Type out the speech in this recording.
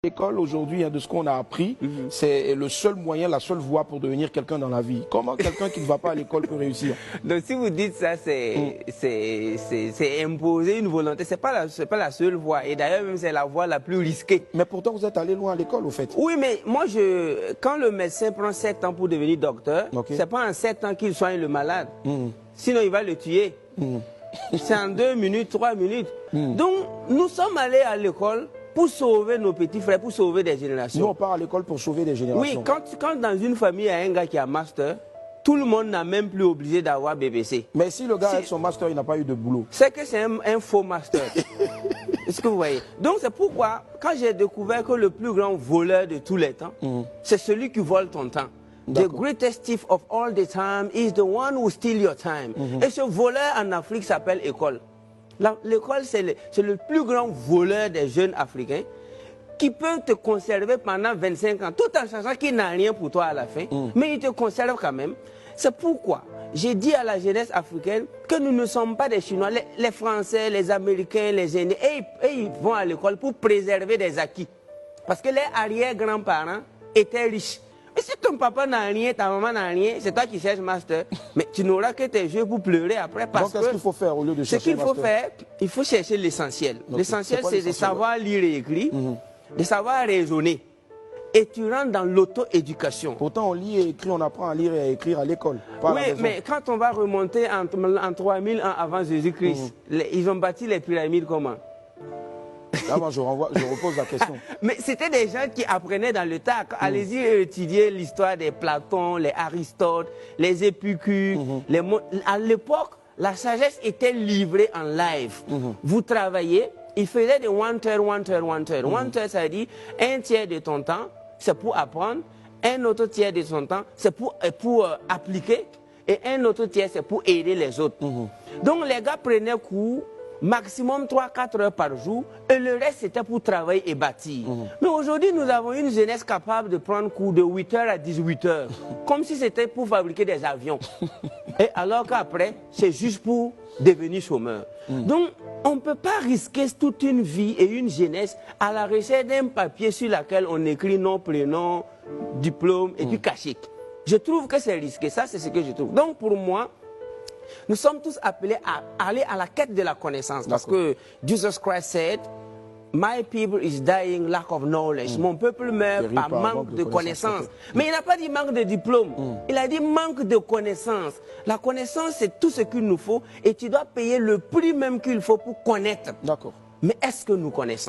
L'école aujourd'hui, de ce qu'on a appris, c'est le seul moyen, la seule voie pour devenir quelqu'un dans la vie. Comment quelqu'un qui ne va pas à l'école peut réussir? Donc si vous dites ça, c'est imposer une volonté. C'est pas la seule voie. Et d'ailleurs, même c'est la voie la plus risquée. Mais pourtant, vous êtes allé loin à l'école, au fait. Oui, mais moi, quand le médecin prend 7 ans pour devenir docteur, c'est pas en 7 ans qu'il soigne le malade. Sinon, il va le tuer. C'est en 2 minutes, 3 minutes. Donc, nous sommes allés à l'école pour sauver nos petits frères, pour sauver des générations. Nous, on part à l'école pour sauver des générations. Oui, quand dans une famille, il y a un gars qui a master, tout le monde n'a même plus obligé d'avoir BBC. Mais si le gars avec son master, il n'a pas eu de boulot. C'est que c'est un faux master. Est-ce que vous voyez? Donc c'est pourquoi, quand j'ai découvert que le plus grand voleur de tous les temps, c'est celui qui vole ton temps. The greatest thief of all the time is the one who steals your time. Et ce voleur en Afrique s'appelle école. L'école, c'est le plus grand voleur des jeunes Africains qui peut te conserver pendant 25 ans, tout en sachant qu'il n'a rien pour toi à la fin, mais il te conserve quand même. C'est pourquoi j'ai dit à la jeunesse africaine que nous ne sommes pas des Chinois, les Français, les Américains, les Indiens, et ils vont à l'école pour préserver des acquis. Parce que les arrière-grands-parents étaient riches. Mais si ton papa n'a rien, ta maman n'a rien, c'est toi qui cherches master, mais tu n'auras que tes yeux pour pleurer après. Parce Donc qu'est-ce qu'il faut faire au lieu de chercher master? Ce qu'il faut faire, il faut chercher l'essentiel. L'essentiel, c'est de savoir lire et écrire, de savoir raisonner. Et tu rentres dans l'auto-éducation. Pourtant, on lit et écrit, on apprend à lire et à écrire à l'école. Oui, mais quand on va remonter en 3000 ans avant Jésus-Christ, ils ont bâti les pyramides comment? Là, moi, je repose la question. Mais c'était des gens qui apprenaient dans le tas. Allez-y étudier l'histoire des Platon, les Aristote, les Épicures. À l'époque, la sagesse était livrée en live. Vous travaillez, il faisait des one third. One third, ça veut dire un tiers de ton temps, c'est pour apprendre. Un autre tiers de son temps, c'est pour appliquer. Et un autre tiers, c'est pour aider les autres. Donc, les gars prenaient cours maximum 3-4 heures par jour, et le reste c'était pour travailler et bâtir. Mais aujourd'hui, nous avons une jeunesse capable de prendre cours de 8 heures à 18 heures, comme si c'était pour fabriquer des avions. Et alors qu'après, c'est juste pour devenir chômeur. Donc, on ne peut pas risquer toute une vie et une jeunesse à la recherche d'un papier sur lequel on écrit nom, prénom, diplôme et puis cachet. Je trouve que c'est risqué, ça c'est ce que je trouve. Donc pour moi, nous sommes tous appelés à aller à la quête de la connaissance. Parce que Jesus Christ said, my people is dying lack of knowledge. Mon peuple meurt par manque de connaissances. Mais il n'a pas dit manque de diplôme. Il a dit manque de connaissances. La connaissance, c'est tout ce qu'il nous faut. Et tu dois payer le prix même qu'il faut pour connaître. D'accord. Mais est-ce que nous connaissons?